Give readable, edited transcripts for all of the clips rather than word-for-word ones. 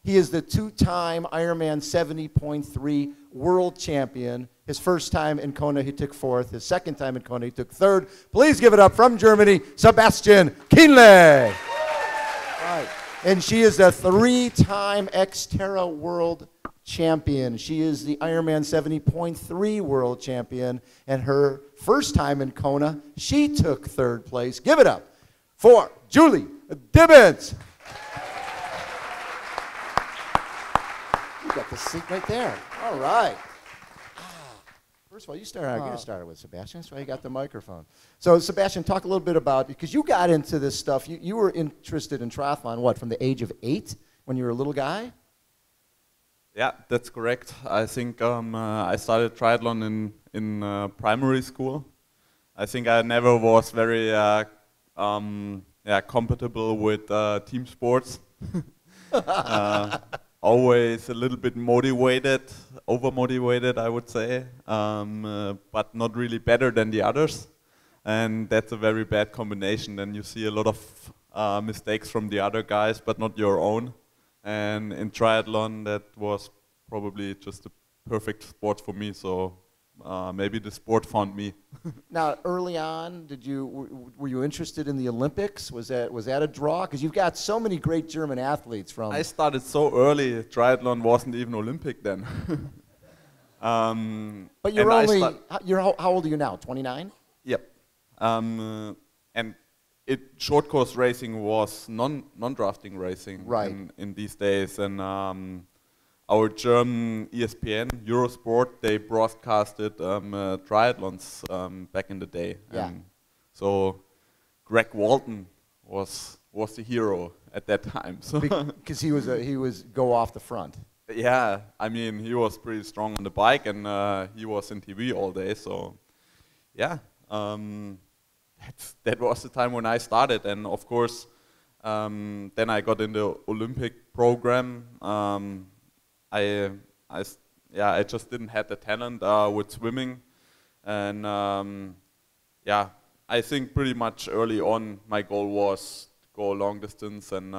He is the two-time Ironman 70.3 world champion. His first time in Kona, he took fourth. His second time in Kona, he took third. Please give it up from Germany, Sebastian Kienle. Right. And she is a three-time XTERRA world champion. She is the Ironman 70.3 world champion. And her first time in Kona, she took third place. Give it up for Julie Dibens. You got the seat right there. All right. First of all, you started. I'm going to start with Sebastian. That's why you got the microphone. So, Sebastian, talk a little bit about, because you got into this stuff. You were interested in triathlon, what, from the age of 8 when you were a little guy? Yeah, that's correct. I think I started triathlon in primary school. I think I never was very compatible with team sports. Always a little bit motivated, over-motivated, I would say, but not really better than the others. And that's a very bad combination. Then you see a lot of mistakes from the other guys, but not your own. And in triathlon, that was probably just a perfect sport for me. So maybe the sport found me. Now, early on, were you interested in the Olympics? Was that a draw? Because you've got so many great German athletes from. I started so early. Triathlon wasn't even Olympic then. But you're only. How old are you now? 29. Yep. And short course racing was non-drafting racing in these days, and our German ESPN, Eurosport, they broadcasted triathlons back in the day. Yeah. So Greg Walton was the hero at that time. So because he was go off the front. Yeah, I mean, he was pretty strong on the bike, and he was in TV all day. So yeah, that was the time when I started, and of course, then I got in the Olympic program. I just didn't have the talent with swimming, and I think pretty much early on my goal was to go long distance, and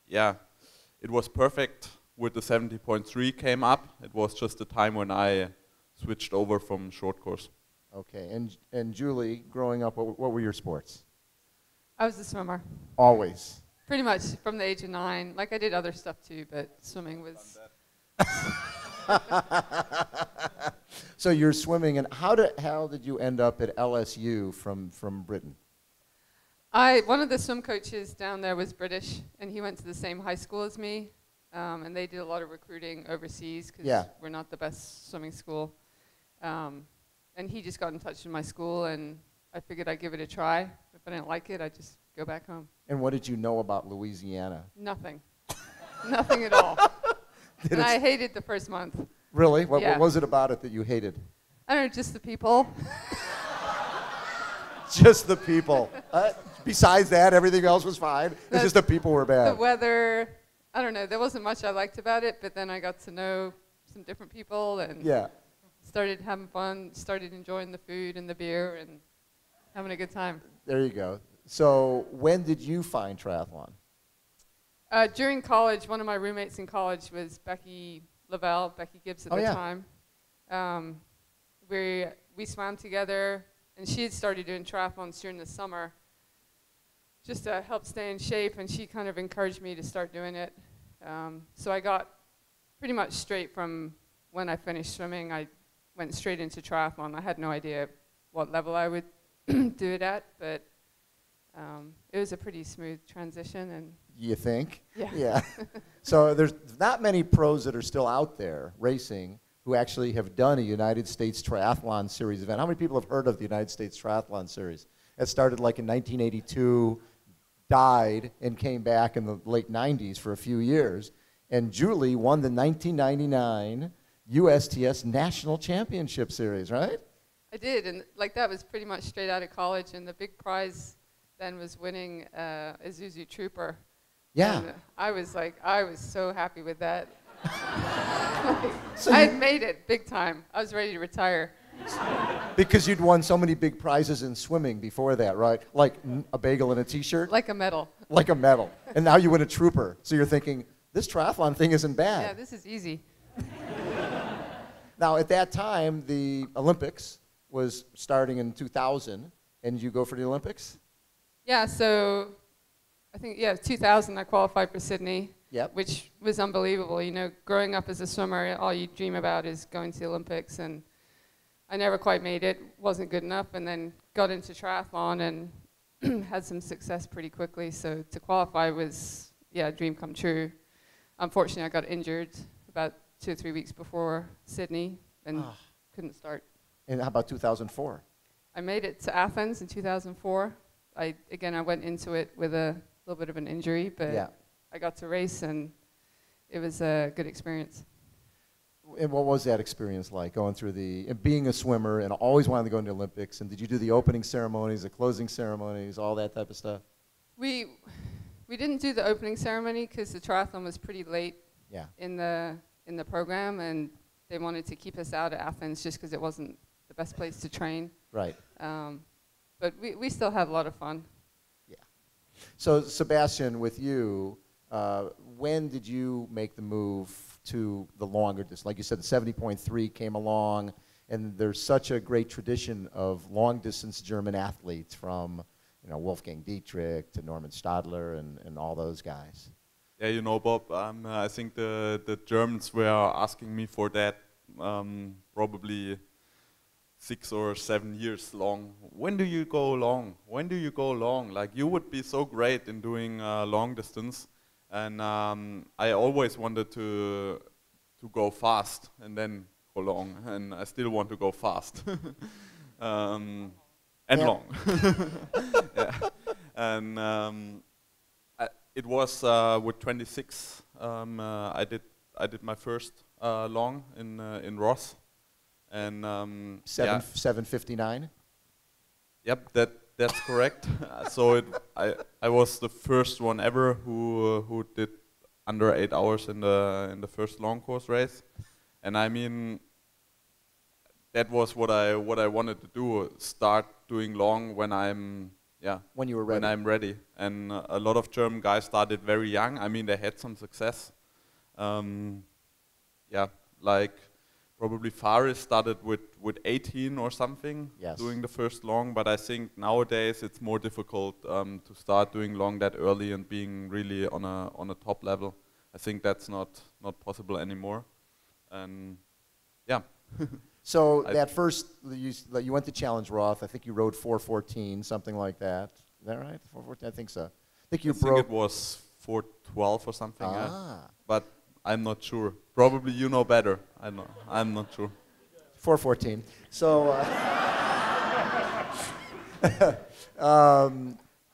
it was perfect with the 70.3 came up. It was just the time when I switched over from short course. Okay, and Julie, growing up, what were your sports? I was a swimmer. Always. Pretty much from the age of 9. Like I did other stuff too, but swimming was. So you're swimming, and how did you end up at LSU from Britain? One of the swim coaches down there was British, and he went to the same high school as me, and they did a lot of recruiting overseas because we're not the best swimming school. And he just got in touch with my school, and I figured I'd give it a try. If I didn't like it, I'd just go back home. And what did you know about Louisiana? Nothing. Nothing at all. And I hated the first month. Really? What was it about it that you hated? I don't know, just the people. Just the people. Besides that, everything else was fine. It's just the people were bad. The weather, I don't know, there wasn't much I liked about it, but then I got to know some different people and started having fun, started enjoying the food and the beer and having a good time. There you go. So when did you find triathlon? During college, one of my roommates in college was Becky Gibbs at the time. We swam together, and she had started doing triathlons during the summer just to help stay in shape, and she kind of encouraged me to start doing it. So I got pretty much straight from when I finished swimming, I went straight into triathlon. I had no idea what level I would do it at, but it was a pretty smooth transition. And you think? Yeah. So there's not many pros that are still out there racing who actually have done a United States Triathlon Series event. How many people have heard of the United States Triathlon Series? It started like in 1982, died, and came back in the late 90s for a few years. And Julie won the 1999 USTS National Championship Series, right? I did, and like that was pretty much straight out of college, and the big prize then was winning a Isuzu Trooper. Yeah. And I was so happy with that. So I had made it big time. I was ready to retire. Because you'd won so many big prizes in swimming before that, right? Like a bagel and a T-shirt? Like a medal. Like a medal. And now you win a Trooper. So you're thinking, this triathlon thing isn't bad. Yeah, this is easy. Now, at that time, the Olympics was starting in 2000, and did you go for the Olympics? Yeah, so I think, 2000 I qualified for Sydney, Yep. which was unbelievable. You know, growing up as a swimmer, all you dream about is going to the Olympics, and I never quite made it, wasn't good enough, and then got into triathlon and had some success pretty quickly. So to qualify was, a dream come true. Unfortunately, I got injured about 2 or 3 weeks before Sydney and couldn't start. And how about 2004? I made it to Athens in 2004. I went into it with a little bit of an injury, but I got to race, and it was a good experience. And what was that experience like, going through being a swimmer and always wanting to go into the Olympics? And did you do the opening ceremonies, the closing ceremonies, all that type of stuff? We didn't do the opening ceremony because the triathlon was pretty late in the program, and they wanted to keep us out of Athens just because it wasn't the best place to train. Right. But we still had a lot of fun. Yeah. So Sebastian, with you, when did you make the move to the longer distance? Like you said, the 70.3 came along, and there's such a great tradition of long distance German athletes from, Wolfgang Dietrich to Norman Stadler and all those guys. Yeah, you know, Bob, I think the Germans were asking me for that probably 6 or 7 years long. When do you go long? When do you go long? Like, you would be so great in doing long distance. And I always wanted to go fast and then go long. And I still want to go fast. And long. Yeah. And it was with 26. I did my first long in Roth, and 7:59. Yep, that's correct. So I was the first one ever who did under 8 hours in the first long course race, and I mean that was what I wanted to do. Start doing long when I'm when you were ready. When I'm ready. And a lot of German guys started very young. I mean, they had some success. Like probably Faris started with 18 or something, doing the first long. But I think nowadays it's more difficult to start doing long that early and being really on a top level. I think that's not possible anymore. And yeah. So that first, you went to Challenge Roth. I think you rode 4:14, something like that. Is that right? 4:14, I think so. I think it was 4:12 or something. But I'm not sure. Probably you know better. I'm not sure. 4:14. So,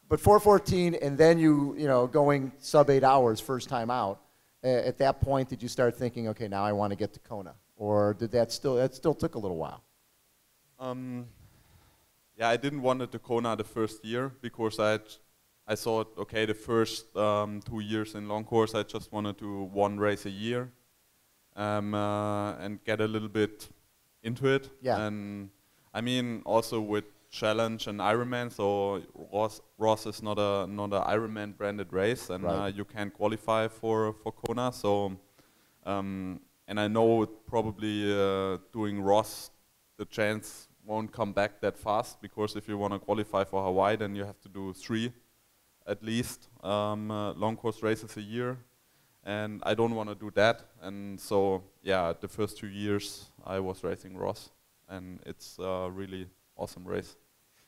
but 4:14, and then going sub 8 hours first time out. At that point, did you start thinking, okay, now I want to get to Kona? Or did that still took a little while? I didn't want it to Kona the first year because I thought, okay, the first 2 years in long course, I just wanted to one race a year and get a little bit into it. Yeah. And I mean, also with Challenge and Ironman, so Roth is not a Ironman branded race, and you can't qualify for Kona. So. And I know probably doing Roth, the chance won't come back that fast, because if you want to qualify for Hawaii, then you have to do 3 at least long course races a year, and I don't want to do that. And so the first 2 years I was racing Roth, and it's a really awesome race.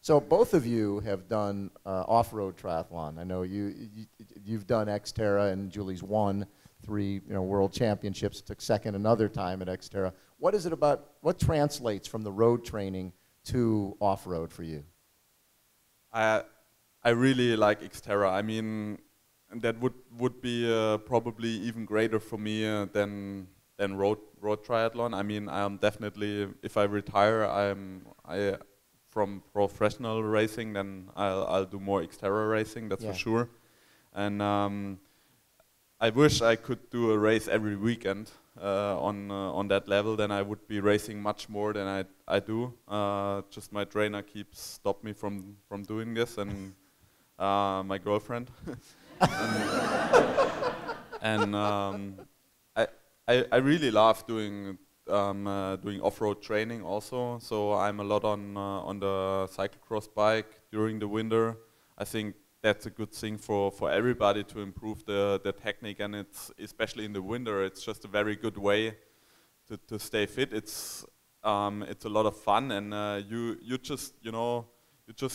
So both of you have done off-road triathlon. I know you've done XTERRA, and Julie's won 3 World Championships, took second another time at XTERRA. What is it about, what translates from the road training to off-road for you? I really like XTERRA. I mean, that would be probably even greater for me than road triathlon. I mean, I'm definitely, if I retire, from professional racing, then I'll do more XTERRA racing, that's for sure. And I wish I could do a race every weekend on that level. Then I would be racing much more than I do. Just my trainer keeps stop me from doing this, and my girlfriend. And I really love doing off-road training also. So I'm a lot on the cyclocross bike during the winter. I think that's a good thing for everybody to improve the technique, and it's especially in the winter. It's just a very good way to stay fit. It's a lot of fun, and you just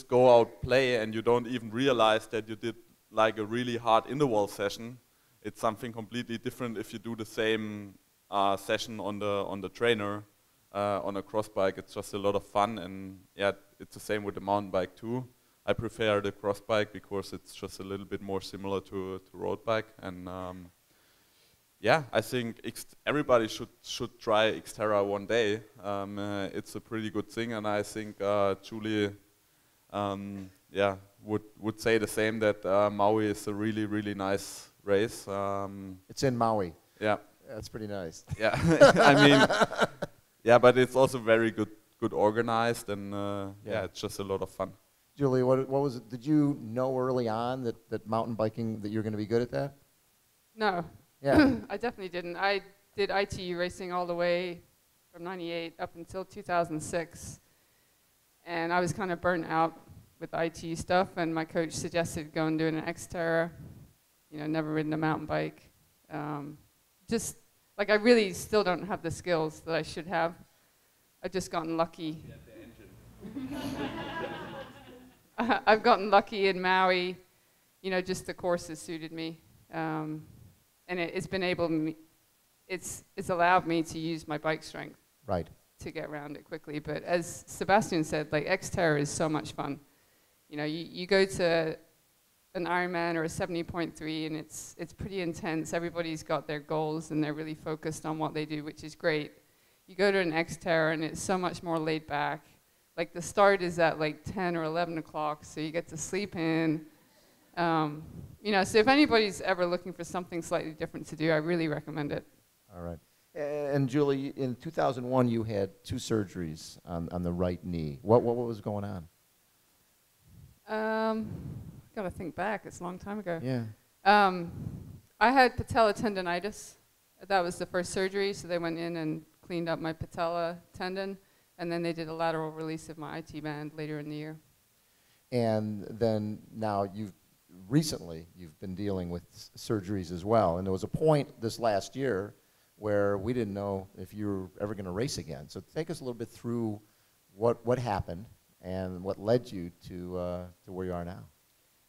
go out, play, and you don't even realize that you did like a really hard interval session. It's something completely different if you do the same session on the trainer on a cross bike. It's just a lot of fun, and yeah, it's the same with the mountain bike too. I prefer the cross bike because it's just a little bit more similar to road bike, and yeah, I think everybody should try XTERRA one day. It's a pretty good thing, and I think Julie, yeah, would say the same, that Maui is a really nice race. It's in Maui. Yeah, that's pretty nice. Yeah, I mean, yeah, but it's also very good organized, and yeah, it's just a lot of fun. Julie, what was it? Did you know early on that mountain biking, that you're going to be good at that? No. Yeah. I definitely didn't. I did ITU racing all the way from '98 up until 2006, and I was kind of burnt out with the ITU stuff, and my coach suggested go and do an XTERRA. You know, never ridden a mountain bike. Just like I really still don't have the skills that I should have. I've just gotten lucky. I've gotten lucky in Maui. You know, just the courses suited me. And it's been it's allowed me to use my bike strength, right, to get around it quickly. But as Sebastian said, like XTERRA is so much fun. You know, you go to an Ironman or a 70.3, and it's pretty intense. Everybody's got their goals, and they're really focused on what they do, which is great. You go to an XTERRA, and it's so much more laid back. Like the start is at like 10 or 11 o'clock, so you get to sleep in. You know, so if anybody's ever looking for something slightly different to do, I really recommend it. All right. And Julie, in 2001, you had 2 surgeries on the right knee. What was going on? Got to think back. It's a long time ago. Yeah. I had patella tendonitis. That was the first surgery, so they went in and cleaned up my patella tendon, and then they did a lateral release of my IT band later in the year. And then now you've been dealing with surgeries as well, and there was a point this last year where we didn't know if you were ever going to race again. So take us a little bit through what happened and what led you to where you are now.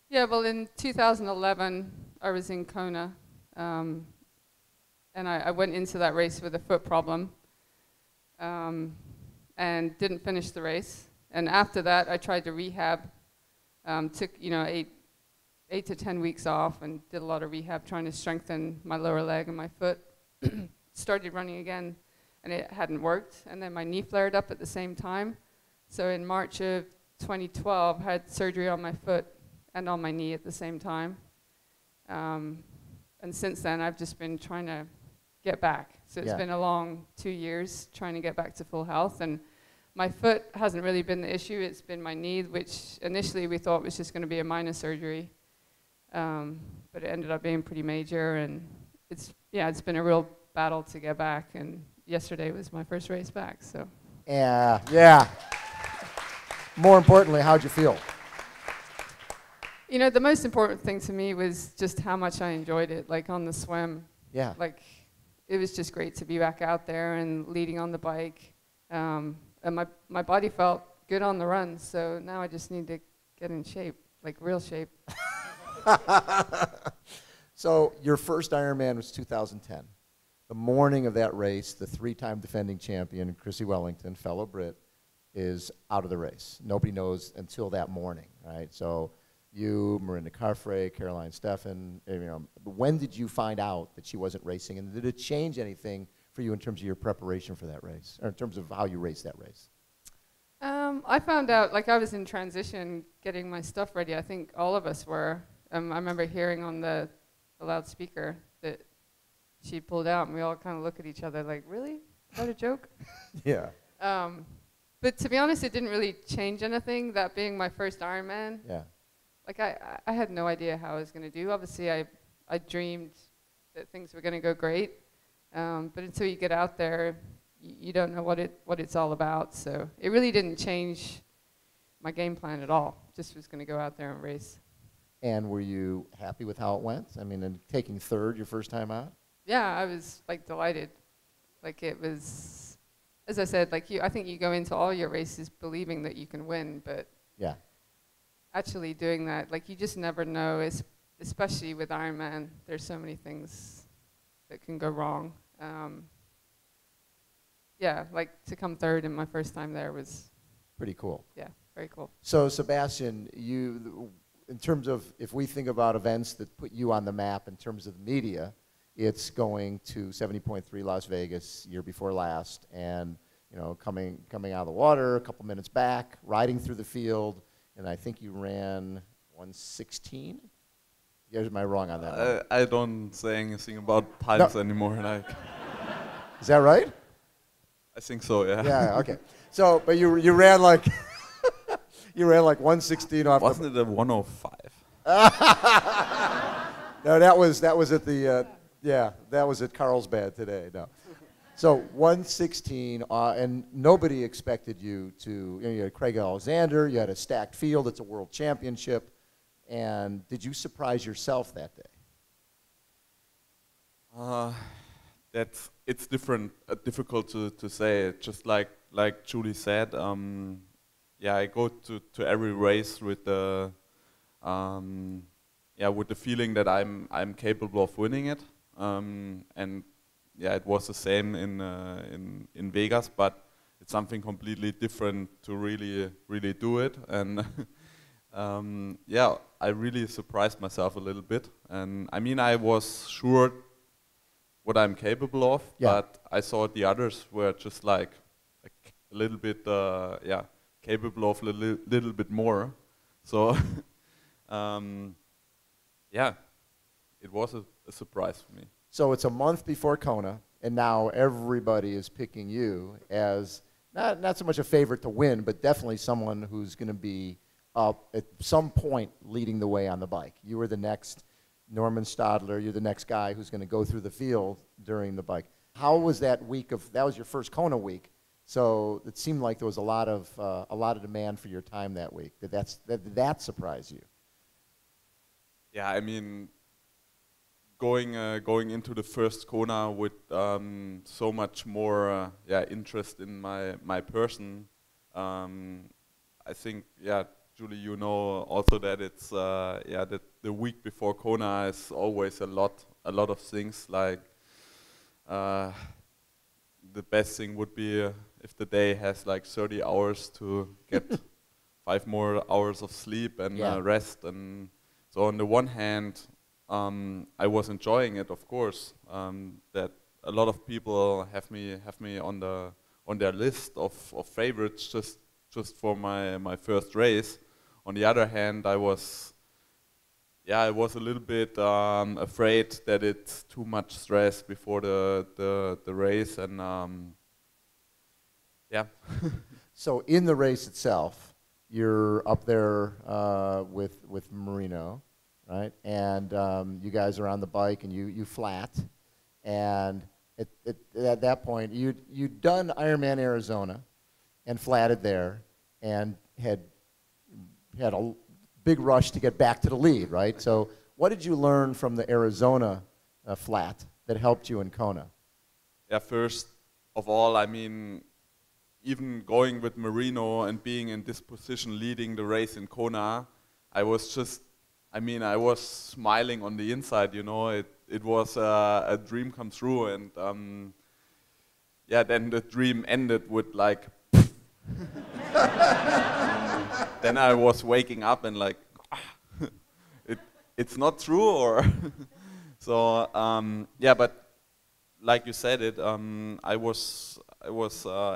Yeah, well, in 2011, I was in Kona, and I went into that race with a foot problem, and didn't finish the race. And after that, I tried to rehab, took 8 to 10 weeks off, and did a lot of rehab trying to strengthen my lower leg and my foot. Started running again, and it hadn't worked. And then my knee flared up at the same time. So in March of 2012, I had surgery on my foot and on my knee at the same time. And since then, I've just been trying to get back. So it's been a long 2 years trying to get back to full health. And my foot hasn't really been the issue. It's been my knee, which initially we thought was just going to be a minor surgery. But it ended up being pretty major. And it's been a real battle to get back. And yesterday was my first race back. So. Yeah. More importantly, how'd you feel? You know, the most important thing to me was just how much I enjoyed it, like on the swim. Yeah. Like, it was just great to be back out there and leading on the bike. And my body felt good on the run, so now I just need to get in shape, like real shape. So your first Ironman was 2010. The morning of that race, the 3-time defending champion, Chrissy Wellington, fellow Brit, is out of the race. Nobody knows until that morning, right? So you, Marinda Carfrae, Caroline Steffen, when did you find out that she wasn't racing, and did it change anything for you in terms of your preparation for that race, or in terms of how you raced that race? I found out, like I was in transition getting my stuff ready. I think all of us were. I remember hearing on the loudspeaker that she pulled out, and we all kind of look at each other like, really? Is that a joke? Yeah. But to be honest, it didn't really change anything, that being my first Ironman. Yeah. Like I had no idea how I was going to do. Obviously, I dreamed that things were going to go great. But until you get out there, you don't know what it's all about. So it really didn't change my game plan at all. Just was going to go out there and race. And were you happy with how it went? I mean, and taking third your first time out? Yeah, I was like delighted. Like it was, as I said, like I think you go into all your races believing that you can win, but yeah, actually doing that, like you just never know. Especially with Ironman, there's so many things that can go wrong. Yeah, like to come third in my first time there was pretty cool. Yeah, very cool. So Sebastian, in terms of, if we think about events that put you on the map in terms of the media, it's going to 70.3 Las Vegas year before last, and coming out of the water, a couple minutes back, riding through the field, and I think you ran 1:16. Am I wrong on that? I don't say anything about times anymore. Like, is that right? I think so. Yeah. Yeah. Okay. So, but you ran like you ran like 1:16 off. Wasn't it a 1:05? No, that was at the that was at Carlsbad today. No. So 1:16, and nobody expected you to. You had Craig Alexander. You had a stacked field. It's a World Championship. And did you surprise yourself that day? It's difficult to say. Just like Julie said, I go to every race with the feeling that I'm capable of winning it. And yeah, it was the same in Vegas, but it's something completely different to really do it. And I really surprised myself a little bit. And I mean, I was sure what I'm capable of, but I saw the others were just like a little bit, capable of a little bit more. So, it was a surprise for me. So it's a month before Kona, and now everybody is picking you as not so much a favorite to win, but definitely someone who's going to be up at some point leading the way on the bike. You were the next Norman Stadler. You're the next guy who's going to go through the field during the bike. How was that week that was your first Kona week? So it seemed like there was a lot of demand for your time that week. Did that surprise you? Yeah, I mean, going into the first Kona with so much more interest in my person. I think Julie, you know also that it's that the week before Kona is always a lot of things. Like the best thing would be if the day has like 30 hours to get 5 more hours of sleep and rest. And so on the one hand, I was enjoying it, of course. That a lot of people have me on their list of favorites just for my first race. On the other hand, I was a little bit afraid that it's too much stress before the race, and So in the race itself, you're up there with Marino, right? And you guys are on the bike, and you flat, and at that point, you'd done Ironman Arizona, and flatted there, and had a big rush to get back to the lead, right? So what did you learn from the Arizona flat that helped you in Kona? Yeah, first of all, I mean, even going with Marino and being in this position leading the race in Kona, I was smiling on the inside, you know. It was a dream come true, and then the dream ended with like then I was waking up and like, it's not true, or so but like you said it, I was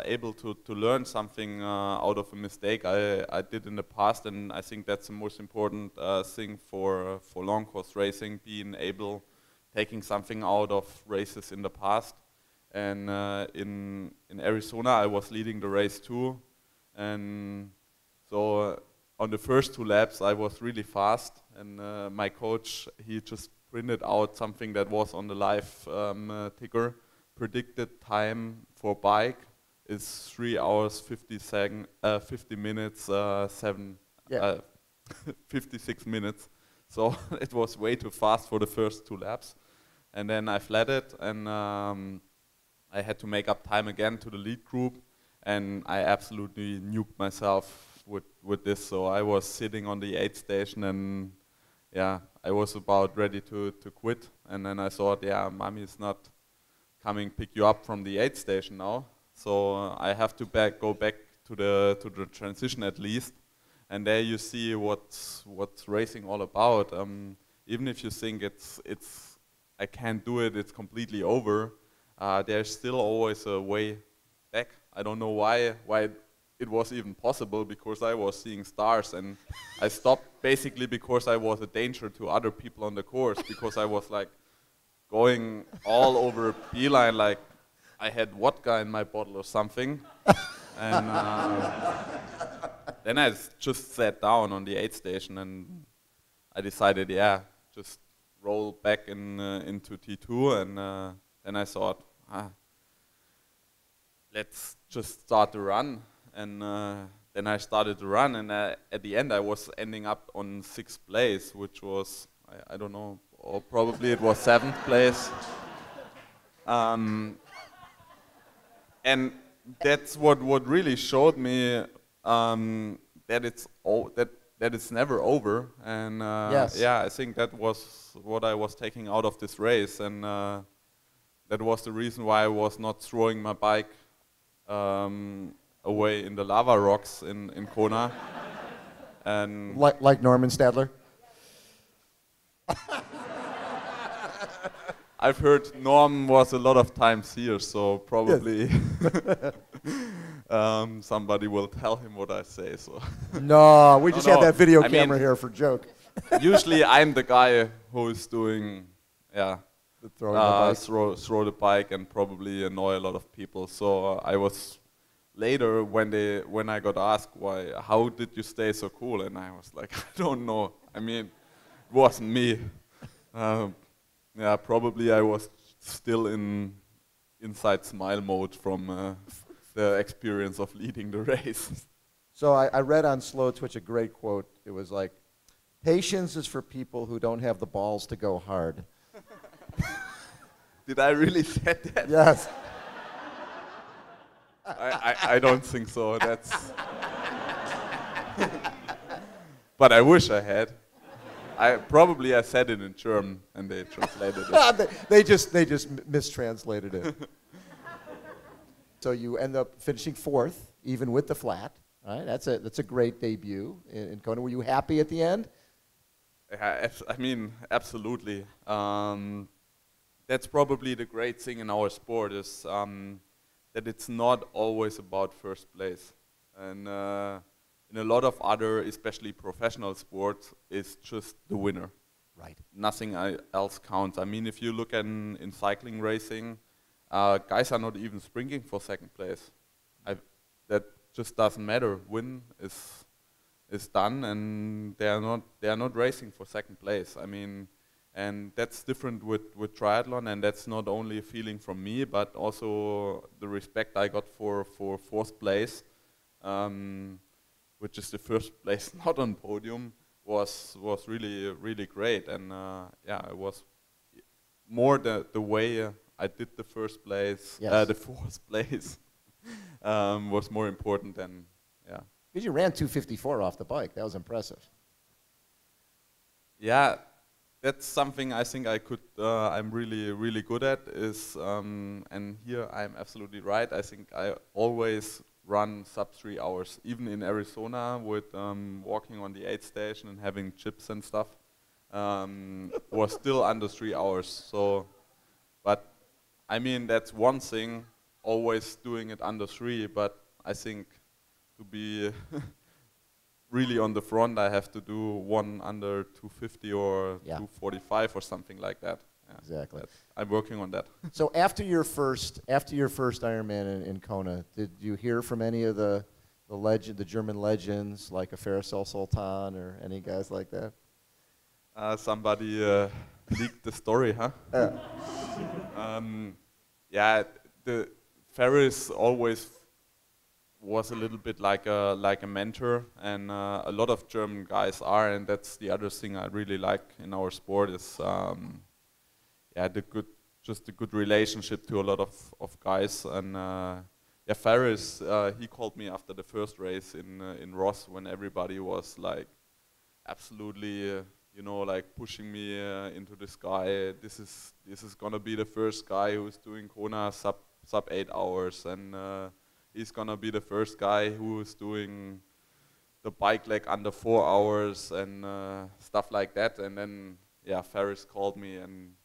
able to learn something out of a mistake I did in the past, and I think that's the most important thing for long course racing, taking something out of races in the past. And in Arizona I was leading the race too, and so on the first 2 laps I was really fast, and my coach, he just printed out something that was on the live ticker. Predicted time for bike is 3 hours 50 minutes 56 minutes. So it was way too fast for the first 2 laps. And then I flat it, and I had to make up time again to the lead group, and I absolutely nuked myself with this. So I was sitting on the aid station, and yeah, I was about ready to quit. And then I thought, yeah, mommy is not coming pick you up from the aid station now, so I have to go back to the transition at least. And there you see what's racing all about. Even if you think it's I can't do it, it's completely over, there's still always a way back. I don't know why it was even possible, because I was seeing stars, and I stopped basically because I was a danger to other people on the course, because I was like going all over beeline like I had vodka in my bottle or something. And then I just sat down on the aid station, and I decided, yeah, just roll back into T2, and then I thought, let's just start the run. And then I started to run, and at the end I was ending up on 6th place, which was, I don't know, or probably it was 7th place. And that's what really showed me that it's never over. And yes. Yeah, I think that was what I was taking out of this race, and that was the reason why I was not throwing my bike away in the lava rocks in Kona. And like Norman Stadler. I've heard Norm was a lot of times here, so probably yes. Somebody will tell him what I say. So no, we just had that video camera here for joke. Usually I'm the guy who is doing, yeah, throw the bike and probably annoy a lot of people. So I was later when I got asked how did you stay so cool, and I was like, I don't know. I mean, it wasn't me. Yeah, probably I was still inside smile mode from the experience of leading the race. So I read on Slow Twitch a great quote. It was like, patience is for people who don't have the balls to go hard. Did I really say that? Yes. I don't think so. That's. But I wish I had. I said it in German, and they translated it. they just mistranslated it. So you end up finishing 4th, even with the flat. Right? That's a great debut in Kona. Were you happy at the end? I mean, absolutely. That's probably the great thing in our sport is that it's not always about first place, and in a lot of other, especially professional sports, it's just the winner. Right. Nothing else counts. I mean, if you look in cycling racing, guys are not even sprinting for 2nd place. That just doesn't matter. Win is done, and they are not racing for 2nd place. I mean, and that's different with triathlon, and that's not only a feeling from me, but also the respect I got for 4th place. Which is the 1st place not on podium, was really, really great. And yeah, it was more the way I did the 1st place, yes. The 4th place was more important than, yeah. Because you ran 2:54 off the bike, that was impressive. Yeah, that's something I think I'm really, really good at is, and here I'm absolutely right, I think I always run sub 3 hours, even in Arizona with walking on the aid station and having chips and stuff, was still under 3 hours. So, but I mean, that's one thing, always doing it under 3, but I think to be really on the front, I have to do one under 250 or 245 or something like that. Yeah, exactly. I'm working on that. So after your first Ironman in Kona, did you hear from any of the German legends like a Faisal Sultan or any guys like that? Somebody leak the story, huh? Yeah, the Ferris always was a little bit like a mentor, and a lot of German guys are, and that's the other thing I really like in our sport is yeah, just a good relationship to a lot of guys. And yeah, Ferris, he called me after the first race in Roth when everybody was like absolutely you know, like pushing me into the sky. This is gonna be the first guy who's doing Kona sub 8 hours, and he's gonna be the first guy who is doing the bike leg under 4 hours and stuff like that. And then yeah, Ferris called me and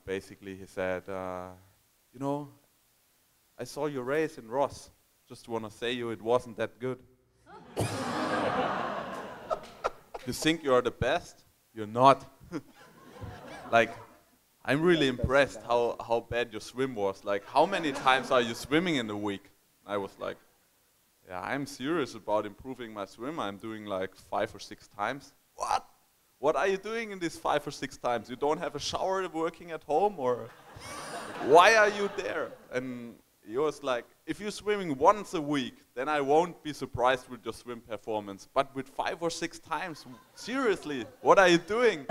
basically he said, you know, I saw your race in Roth. Just wanna say you it wasn't that good. You think you are the best? You're not. Like, I'm really impressed how bad your swim was. Like, how many times are you swimming in a week? I was like, yeah, I'm serious about improving my swim. I'm doing like 5 or 6 times. What? What are you doing in these 5 or 6 times? You don't have a shower working at home, or why are you there? And he was like, if you're swimming once a week, then I won't be surprised with your swim performance. But with 5 or 6 times, seriously, what are you doing?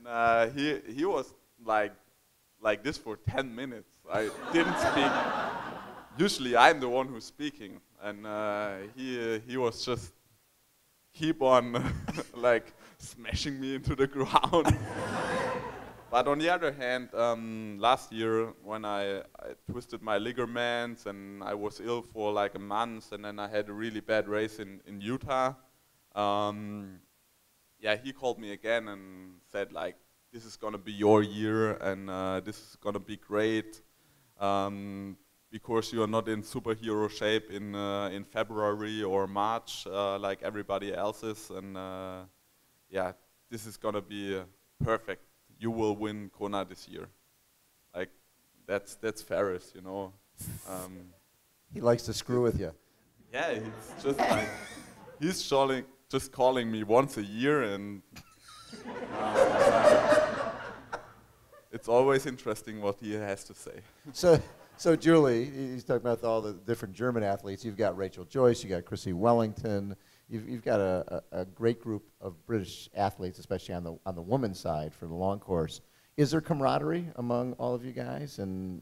And he was like this for 10 minutes. I didn't speak. Usually I'm the one who's speaking, and he was just keep on like smashing me into the ground. But on the other hand, last year when I twisted my ligaments and I was ill for like a month, and then I had a really bad race in Utah, yeah, he called me again and said like, this is gonna be your year, and this is gonna be great, because you are not in superhero shape in February or March like everybody else is, and yeah, this is gonna be perfect. You will win Kona this year. Like, that's Ferris, you know. He likes to screw with you. Yeah, he's just like, he's just calling me once a year, and it's always interesting what he has to say. So Julie, he's talking about all the different German athletes. You've got Rachel Joyce, you got Chrissy Wellington. You've got a great group of British athletes, especially on the women's side for the long course. Is there camaraderie among all of you guys? And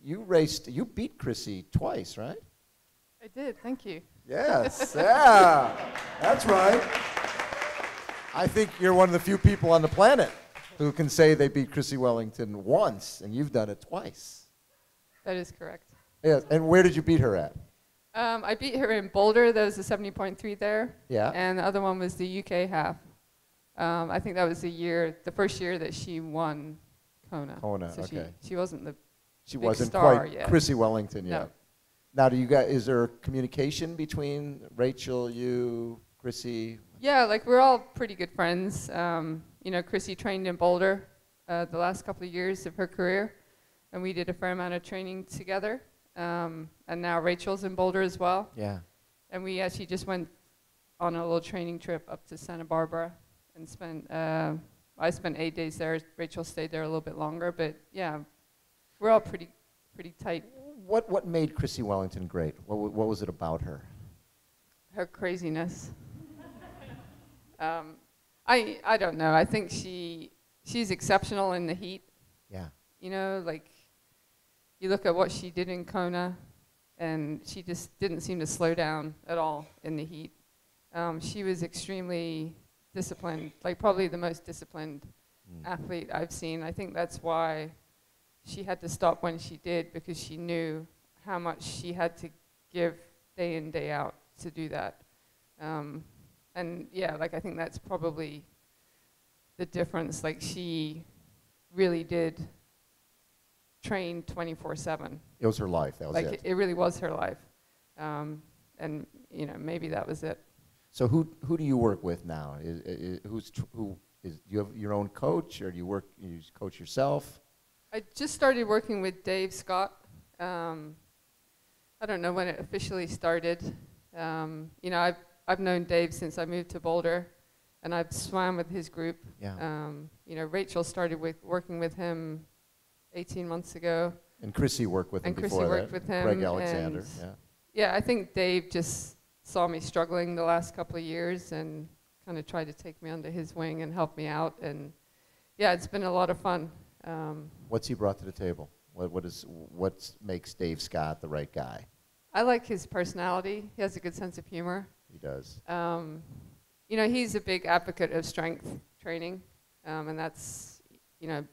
you beat Chrissy twice, right? I did. Thank you. Yes, yeah, that's right. I think you're one of the few people on the planet who can say they beat Chrissy Wellington once, and you've done it twice. That is correct. Yes, and where did you beat her at? I beat her in Boulder. That was a 70.3 there. Yeah. And the other one was the UK half. I think that was the first year that she won Kona. Kona, so okay. She wasn't the She big wasn't star quite yet. Chrissy Wellington yet. No. Now, is there communication between Rachel, you, Chrissy? Yeah, like we're all pretty good friends. You know, Chrissy trained in Boulder the last couple of years of her career, and we did a fair amount of training together. And now Rachel's in Boulder as well. Yeah. And we actually just went on a little training trip up to Santa Barbara and I spent 8 days there. Rachel stayed there a little bit longer, but yeah, we're all pretty tight. What made Chrissy Wellington great? What was it about her? Her craziness. I don't know. I think she's exceptional in the heat. Yeah. You know, like you look at what she did in Kona, and she just didn't seem to slow down at all in the heat. She was extremely disciplined, like probably the most disciplined athlete I've seen. I think that's why she had to stop when she did, because she knew how much she had to give day in, day out to do that. And yeah, like I think that's probably the difference. Like she really did train 24/7. It was her life. That was like it. It really was her life. And you know, maybe that was it. So who do you work with now? Do you have your own coach, or do you coach yourself? I just started working with Dave Scott. I don't know when it officially started. You know, I've known Dave since I moved to Boulder, and I've swam with his group. Yeah. You know, Rachel started working with him 18 months ago. And Chrissy worked with him And before Chrissy that. worked with him. Greg Alexander, and yeah. Yeah, I think Dave just saw me struggling the last couple of years and kind of tried to take me under his wing and help me out. And yeah, it's been a lot of fun. What's he brought to the table? What makes Dave Scott the right guy? I like his personality. He has a good sense of humor. He does. You know, he's a big advocate of strength training, and that's, you know,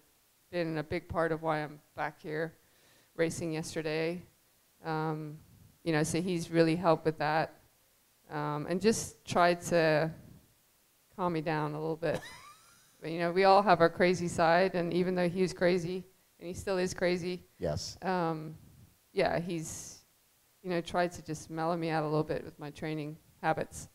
been a big part of why I'm back here racing yesterday. You know, so he's really helped with that, and just tried to calm me down a little bit. But, you know, we all have our crazy side, and even though he was crazy, and he still is crazy. Yes. Yeah, he's, you know, tried to just mellow me out a little bit with my training habits.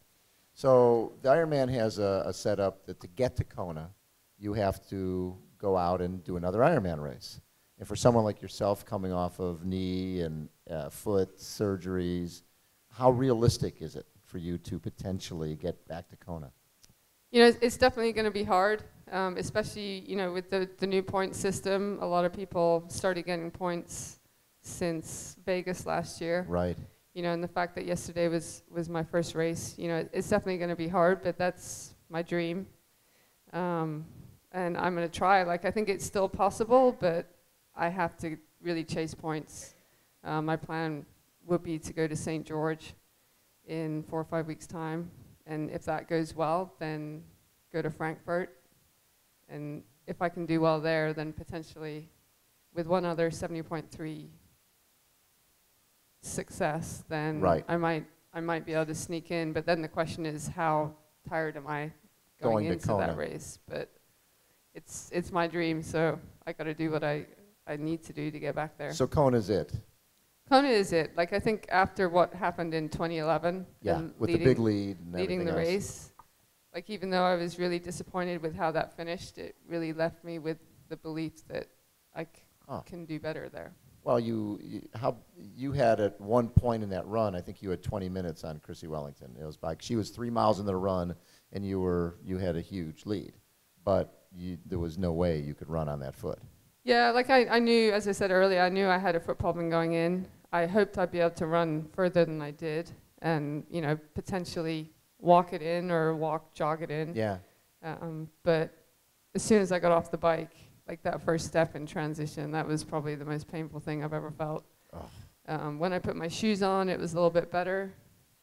So the Ironman has a setup that to get to Kona, you have to go out and do another Ironman race. And for someone like yourself coming off of knee and foot surgeries, how realistic is it for you to potentially get back to Kona? You know, it's definitely going to be hard, especially, you know, with the new point system. A lot of people started getting points since Vegas last year. Right. You know, and the fact that yesterday was my first race, you know, it's definitely going to be hard, but that's my dream. And I'm going to try. Like, I think it's still possible, but I have to really chase points. My plan would be to go to St. George in 4 or 5 weeks' time. And if that goes well, then go to Frankfurt. And if I can do well there, then potentially with one other 70.3 success, then right. I might be able to sneak in. But then the question is, how tired am I going into that race? But it's my dream, so I got to do what I need to do to get back there. So Kona's it. Kona is it. Like, I think after what happened in 2011, yeah, with the big lead and leading the else. race, like, even though I was really disappointed with how that finished, it really left me with the belief that I can do better there. Well, you had at one point in that run, I think you had 20 minutes on Chrissy Wellington. It was like she was 3 miles into the run, and you had a huge lead, but there was no way you could run on that foot. Yeah, like I knew, as I said earlier, I knew I had a foot problem going in. I hoped I'd be able to run further than I did, and, you know, potentially walk it in or jog it in. Yeah. But as soon as I got off the bike, like that first step in transition, that was probably the most painful thing I've ever felt. Oh. When I put my shoes on, it was a little bit better.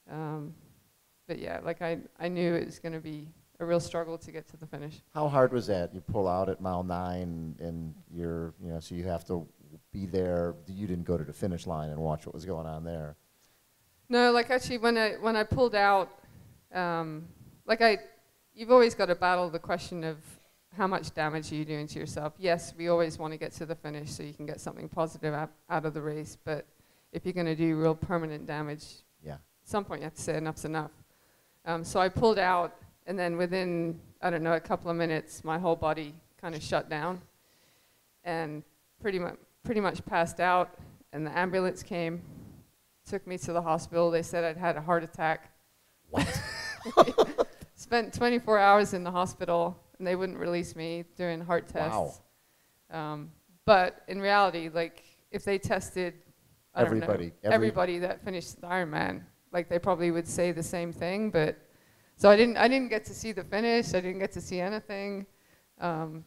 But yeah, like I knew it was going to be a real struggle to get to the finish. How hard was that? You pull out at mile 9, and so you have to be there. You didn't go to the finish line and watch what was going on there. No, like, actually, when I pulled out, you've always got to battle the question of how much damage are you doing to yourself. Yes, we always want to get to the finish so you can get something positive out of the race, but if you're going to do real permanent damage, yeah, at some point you have to say enough's enough. So I pulled out, and then within, I don't know, a couple of minutes, my whole body kind of shut down and pretty much passed out, and the ambulance came, took me to the hospital. They said I'd had a heart attack. What? Spent 24 hours in the hospital, and they wouldn't release me doing heart tests. Wow. But in reality, like, if they tested everybody that finished the Ironman, like, they probably would say the same thing. But so I didn't get to see the finish. I didn't get to see anything.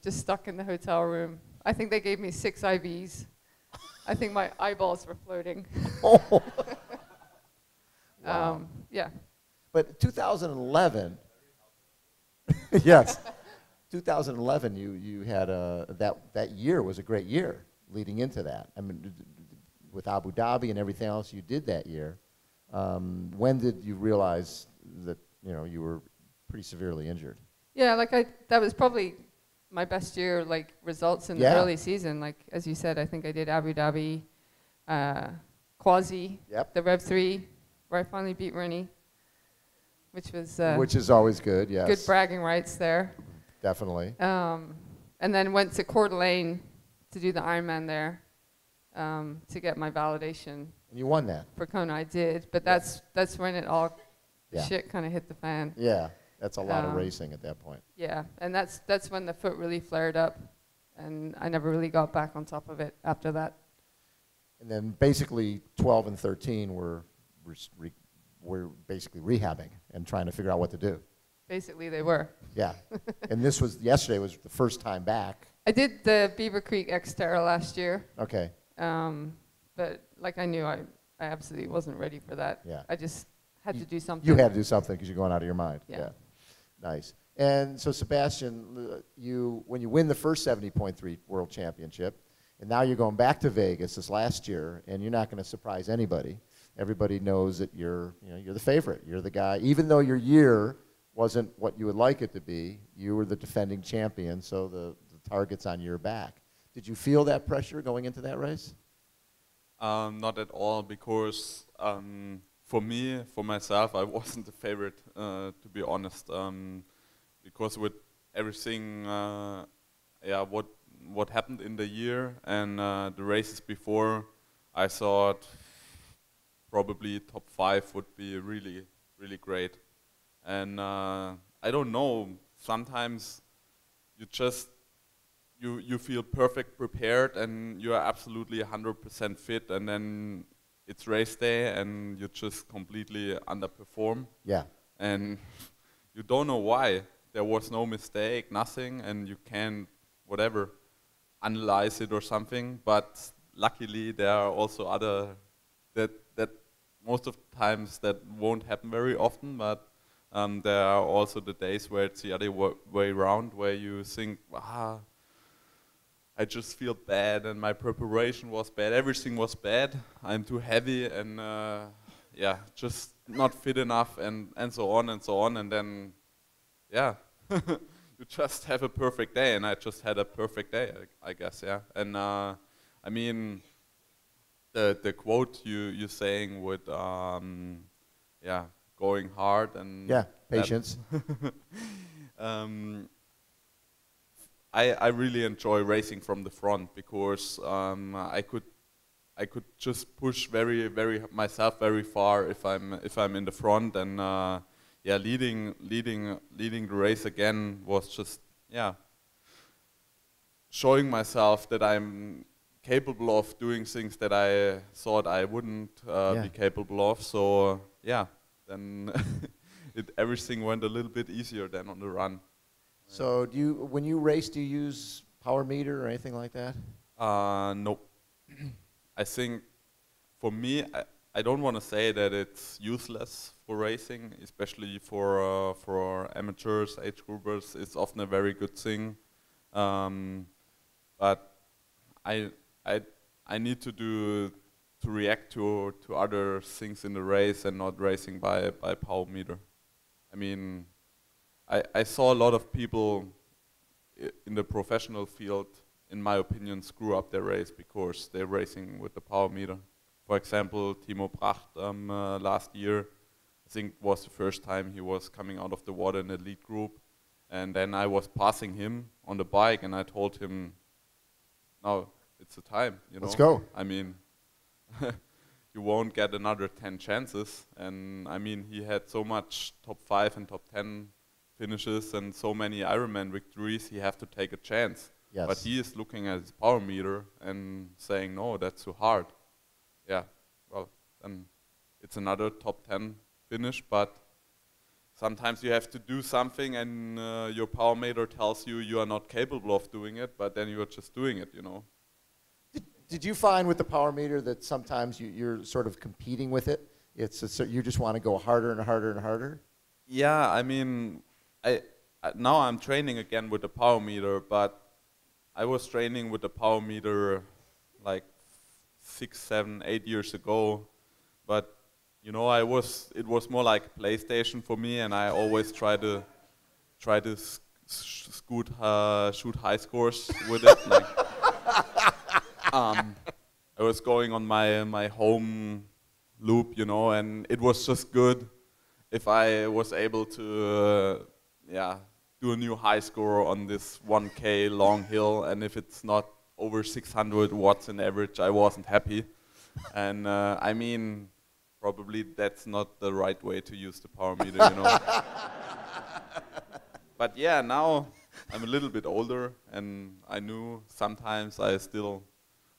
Just stuck in the hotel room. I think they gave me 6 IVs. I think my eyeballs were floating. Oh. Wow. Yeah. But 2011, yes, 2011, you had that year was a great year leading into that. I mean, with Abu Dhabi and everything else you did that year. When did you realize that you were pretty severely injured? Yeah, like that was probably my best year, like, results in the early season. Like, as you said, I think I did Abu Dhabi, Quasi, the Rev 3, where I finally beat Rennie, which is always good. Yes, good bragging rights there. Definitely. And then went to Coeur d'Alene to do the Ironman there, to get my validation. And you won that. For Kona, I did, but that's when it all shit kind of hit the fan. Yeah. That's a lot of racing at that point. Yeah, and that's when the foot really flared up, and I never really got back on top of it after that. And then basically 12 and 13 were basically rehabbing and trying to figure out what to do. Basically, they were. Yeah. And this was, yesterday was the first time back. I did the Beaver Creek XTERRA last year. Okay. But like I knew I absolutely wasn't ready for that. Yeah. I just had to do something. You had to do something because you're going out of your mind. Yeah. Nice. And so Sebastian, when you win the first 70.3 World Championship, and now you're going back to Vegas this last year, and you're not going to surprise anybody. Everybody knows that you're the favorite. You're the guy. Even though your year wasn't what you would like it to be, you were the defending champion, so the target's on your back. Did you feel that pressure going into that race? Not at all, because for myself, I wasn't the favorite, to be honest. Because with everything, what happened in the year and the races before, I thought probably top 5 would be really, really great. And I don't know, sometimes you feel perfect prepared and you are absolutely 100% fit, and then it's race day and you just completely underperform. Yeah. And you don't know why. There was no mistake, nothing, and you can't, whatever, analyze it or something. But luckily there are also other, that most of the times that won't happen very often, but there are also the days where it's the other way around, where you think, I just feel bad and my preparation was bad, everything was bad, I'm too heavy and just not fit enough and so on and so on, and then you just have a perfect day, and I just had a perfect day, I guess, yeah. And I mean, the quote you're saying with going hard and patience. I really enjoy racing from the front, because I could just push myself very far if I'm in the front, and leading the race again was just showing myself that I'm capable of doing things that I thought I wouldn't be capable of. So then everything went a little bit easier than on the run. So when you race, do you use power meter or anything like that? No. I think for me, I don't want to say that it's useless for racing, especially for amateurs, age groupers. It's often a very good thing, but I need to react to other things in the race and not racing by power meter. I mean, I saw a lot of people in the professional field, in my opinion, screw up their race because they're racing with the power meter. For example, Timo Pracht last year, I think was the first time he was coming out of the water in the lead group, and then I was passing him on the bike, and I told him, "Now it's the time, you know. Let's go." I mean, you won't get another 10 chances, and I mean, he had so much top 5 and top 10 finishes and so many Ironman victories, he have to take a chance. Yes. But he is looking at his power meter and saying, no, that's too hard. Yeah, well, then it's another top 10 finish, but sometimes you have to do something and your power meter tells you you are not capable of doing it, but then you are just doing it, you know. Did you find with the power meter that sometimes you're sort of competing with it? You just want to go harder and harder and harder? Yeah, I mean, now I'm training again with the power meter, but I was training with the power meter like 6, 7, 8 years ago. But you know, it was more like PlayStation for me, and I always try to shoot high scores with it. Like, I was going on my home loop, you know, and it was just good if I was able to do a new high score on this 1K long hill, and if it's not over 600 watts in average, I wasn't happy. And I mean, probably that's not the right way to use the power meter, you know. but yeah, now I'm a little bit older, and I knew sometimes I still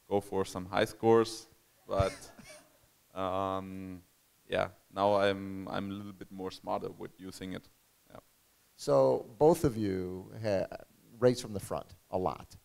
go for some high scores, but yeah, now I'm a little bit more smarter with using it. Yeah. So both of you race from the front a lot.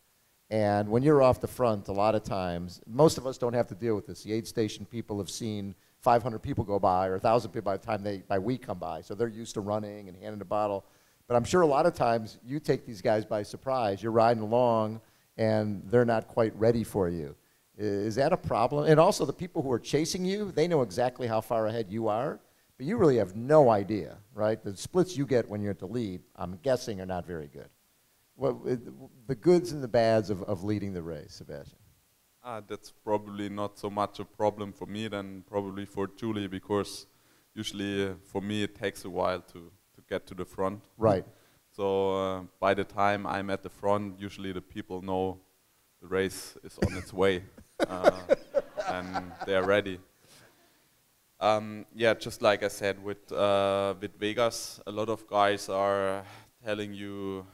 And when you're off the front, a lot of times, most of us don't have to deal with this. The aid station people have seen 500 people go by or 1,000 people by the time we come by. So they're used to running and handing a bottle. But I'm sure a lot of times you take these guys by surprise. You're riding along and they're not quite ready for you. Is that a problem? And also the people who are chasing you, they know exactly how far ahead you are, but you really have no idea, right? The splits you get when you're at the lead, I'm guessing, are not very good. Well, the goods and the bads of leading the race, Sebastian. That's probably not so much a problem for me than probably for Julie, because usually for me it takes a while to get to the front. Right. So by the time I'm at the front, usually the people know the race is on its way and they're ready. Yeah, just like I said with Vegas, a lot of guys are telling you,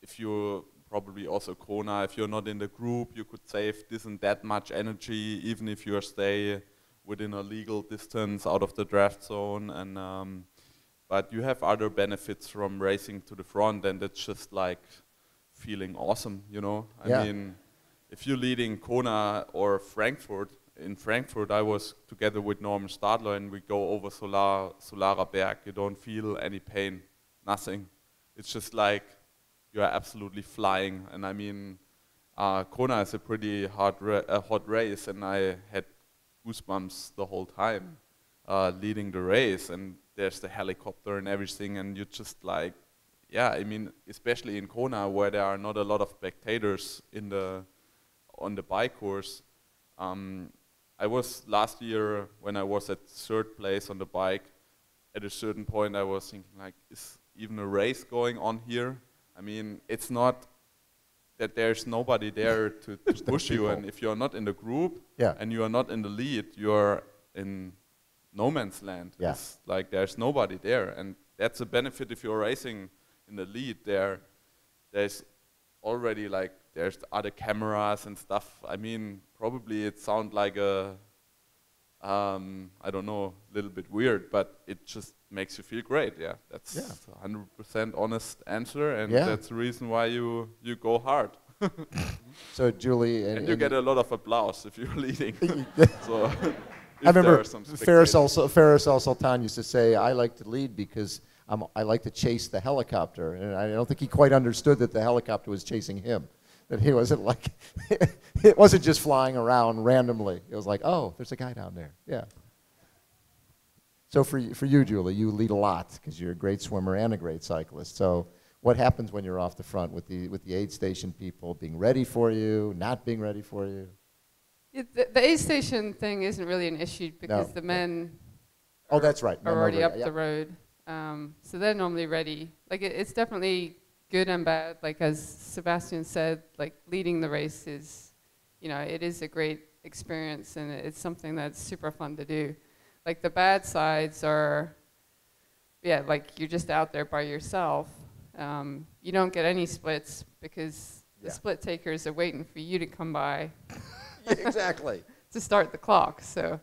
if you're probably also Kona, if you're not in the group, you could save this and that much energy, even if you stay within a legal distance out of the draft zone. And but you have other benefits from racing to the front, and it's just like feeling awesome, you know. I mean, if you're leading Kona or Frankfurt, in Frankfurt I was together with Norman Stadler and we go over Solara Berg. You don't feel any pain, nothing. It's just like you are absolutely flying. And I mean, Kona is a pretty hot race, and I had goosebumps the whole time leading the race, and there's the helicopter and everything, and you just like, yeah, I mean, especially in Kona where there are not a lot of spectators on the bike course. I was last year, when I was at third place on the bike, at a certain point I was thinking like, is even a race going on here? I mean, it's not that there's nobody there to push you, and if you're not in the group and you are not in the lead, you're in no man's land. Yeah. It's like there's nobody there, and that's a benefit if you're racing in the lead. There's already like, there's other cameras and stuff. I mean, probably it sounds like a, I don't know, a little bit weird, but it just makes you feel great. Yeah, that's 100% honest answer, and that's the reason why you go hard. So Julie, and you get a lot of applause if you're leading. So I remember Faris Al-Sultan used to say, I like to lead because I like to chase the helicopter. And I don't think he quite understood that the helicopter was chasing him. That he wasn't like, it wasn't just flying around randomly. It was like, oh, there's a guy down there. Yeah. So for you, Julie, you lead a lot because you're a great swimmer and a great cyclist. So what happens when you're off the front with the aid station people being ready for you, not being ready for you? The aid station thing isn't really an issue because the men that's right. are already up the road. So they're normally ready. Like it's definitely good and bad. Like as Sebastian said, like leading the race is, you know, it is a great experience and it's something that's super fun to do. Like the bad sides are, like you're just out there by yourself. You don't get any splits because the split takers are waiting for you to come by. Exactly. To start the clock. So,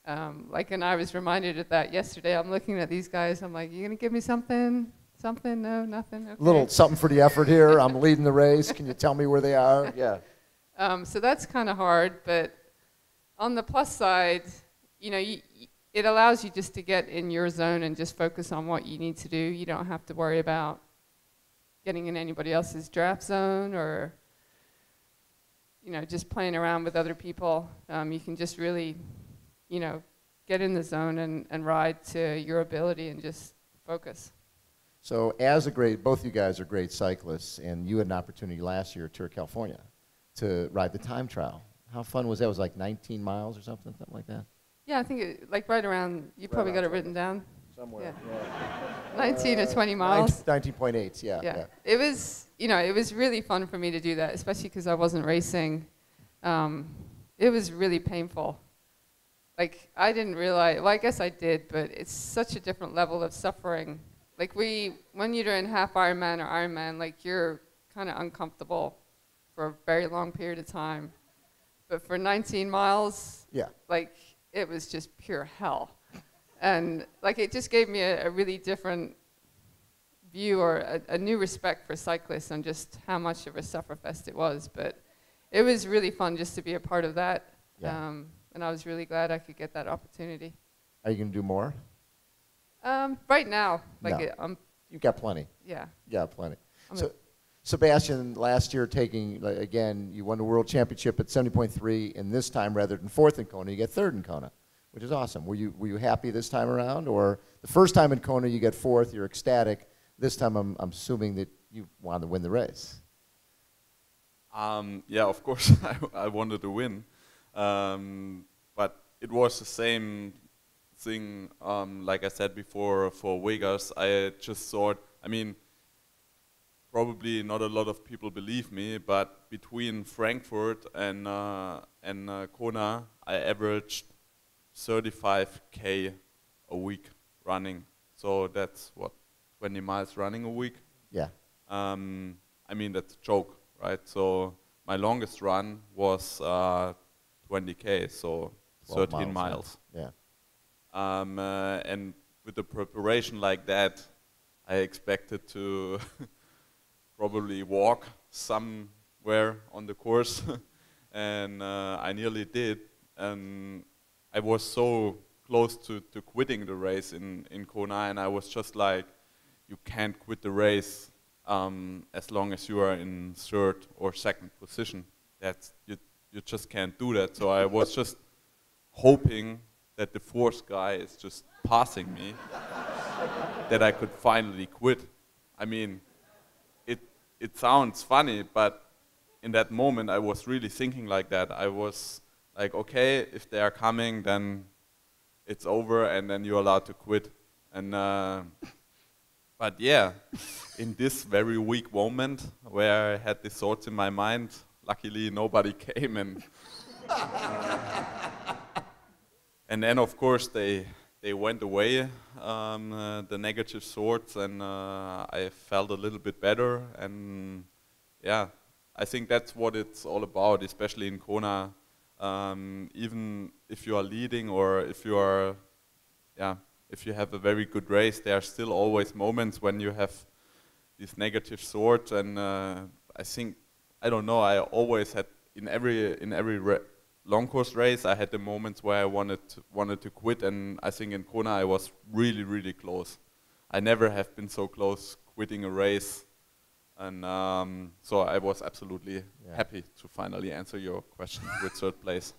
and I was reminded of that yesterday. I'm looking at these guys. I'm like, you gonna give me something? Something? No, nothing. Okay. Little something for the effort here. I'm leading the race. Can you tell me where they are? Yeah. So that's kind of hard, but on the plus side, you know, it allows you just to get in your zone and just focus on what you need to do. You don't have to worry about getting in anybody else's draft zone or, you know, just playing around with other people. You can just really, you know, get in the zone and ride to your ability and just focus. So both you guys are great cyclists, and you had an opportunity last year at Tour California to ride the time trial. How fun was that? It was like 19 miles or something like that? Yeah, I think like right around, you probably got it written down. Somewhere, 19 or 20 miles. 19.8, yeah. It was, you know, it was really fun for me to do that, especially because I wasn't racing. It was really painful. Like, I didn't realize, well, I guess I did, but it's such a different level of suffering Like when you're doing half Ironman or Ironman, like you're kind of uncomfortable for a very long period of time. But for 19 miles, Yeah. like it was just pure hell. And like it just gave me a really different view or a new respect for cyclists and just how much of a sufferfest it was. But it was really fun just to be a part of that. Yeah. And I was really glad I could get that opportunity. Are you going to do more? Right now, like No. You've got plenty. Yeah. Yeah, plenty. So, Sebastian, last year again, you won the World Championship at 70.3, and this time, rather than fourth in Kona, you get third in Kona, which is awesome. Were you happy this time around, or the first time in Kona you get fourth, you're ecstatic? This time, I'm assuming that you wanted to win the race. Yeah, of course, I wanted to win, but it was the same thing. Like I said before, for Vegas, I just thought, I mean, probably not a lot of people believe me, but between Frankfurt and Kona, I averaged 35K a week running. So that's what, 20 miles running a week? Yeah. I mean, that's a joke, right? So my longest run was 20K, so 13 miles. Yeah. And with the preparation like that, I expected to probably walk somewhere on the course, and I nearly did. And I was so close to quitting the race in Kona, and I was just like, you can't quit the race as long as you are in third or second position. You just can't do that. So I was just hoping that the fourth guy is just passing me, that I could finally quit. I mean, it sounds funny, but in that moment I was really thinking like that. I was like, okay, if they are coming, then it's over, and then you're allowed to quit. And but yeah, in this very weak moment where I had these thoughts in my mind, luckily nobody came, and then of course they went away, the negative thoughts, and I felt a little bit better. And yeah, I think that's what it's all about, especially in Kona. Even if you are leading, or if you are, if you have a very good race, there are still always moments when you have these negative thoughts. And I think, I don't know, I always had in every long course race, I had the moments where I wanted to quit, and I think in Kona I was really, really close. I never have been so close quitting a race, and so I was absolutely happy to finally answer your question with third place.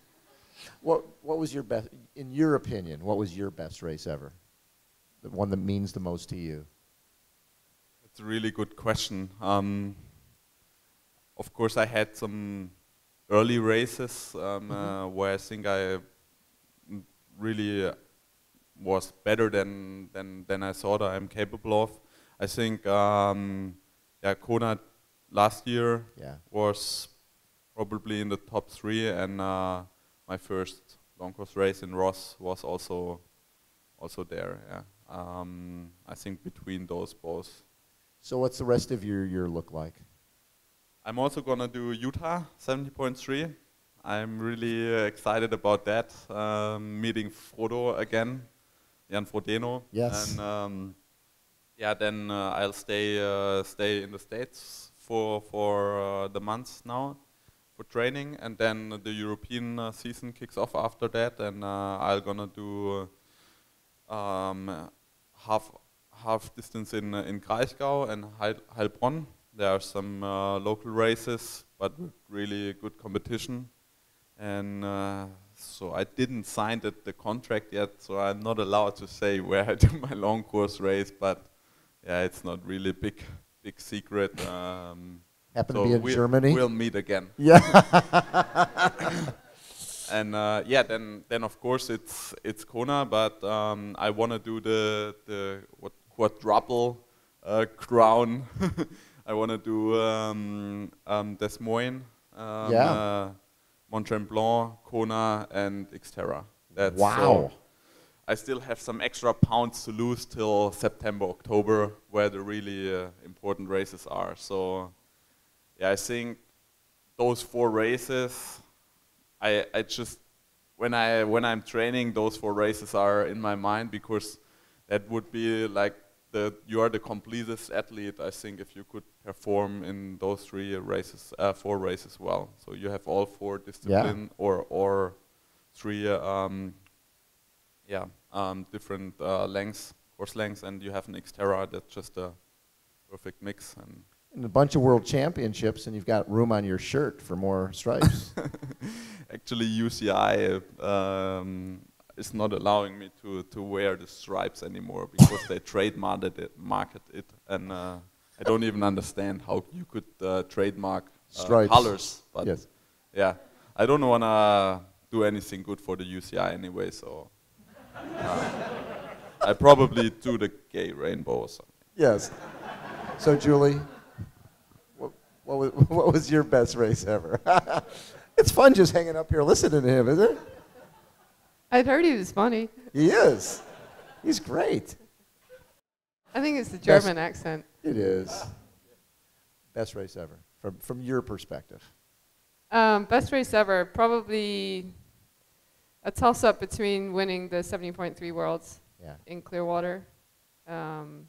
What was your best, in your opinion, what was your best race ever? The one that means the most to you? It's a really good question. Of course, I had some early races where I think I really was better than I thought I'm capable of. I think Kona last year was probably in the top 3, and my first long course race in Roth was also there. Yeah. I think between those both. So what's the rest of your year look like? I'm also gonna do Utah 70.3. I'm really excited about that. Meeting Frodo again, Jan Frodeno. Yes. And then I'll stay in the States for the months now for training, and then the European season kicks off after that, and I'm gonna do half distance in Kraichgau and Heilbronn. There are some local races, but with really good competition. And so I didn't sign the contract yet, so I'm not allowed to say where I do my long course race, but yeah, it's not really a big secret. Happen to be in Germany? We'll meet again. Yeah. And then of course it's Kona, but I want to do the quadruple crown. I want to do Des Moines, Mont Tremblant, Kona, and XTERRA. That's wow. I still have some extra pounds to lose till September, October, where the really important races are. So, yeah, I think those 4 races, I just when I'm training, those 4 races are in my mind, because that would be like you are the completest athlete, I think, if you could perform in those 4 races well. So you have all 4 disciplines, or 3 different course lengths, and you have an XTERRA that's just a perfect mix. And a bunch of world championships, and you've got room on your shirt for more stripes. Actually, UCI is not allowing me to wear the stripes anymore, because they trademarked it, and I don't even understand how you could trademark colors. But yes. Yeah, I don't want to do anything good for the UCI anyway, so I probably do the gay rainbow or something. Yes. So Julie, what was your best race ever? It's fun just hanging up here listening to him, isn't it? I'd heard he was funny. He is. He's great. I think it's the German accent. It is. Best race ever, from your perspective. Best race ever, probably a toss-up between winning the 70.3 Worlds in Clearwater, and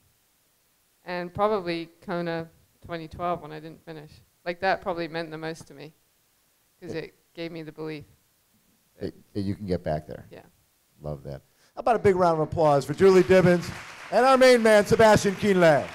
probably Kona 2012 when I didn't finish. Like, that probably meant the most to me, because it gave me the belief that you can get back there. Yeah. Love that. How about a big round of applause for Julie Dibens and our main man, Sebastian Kienle.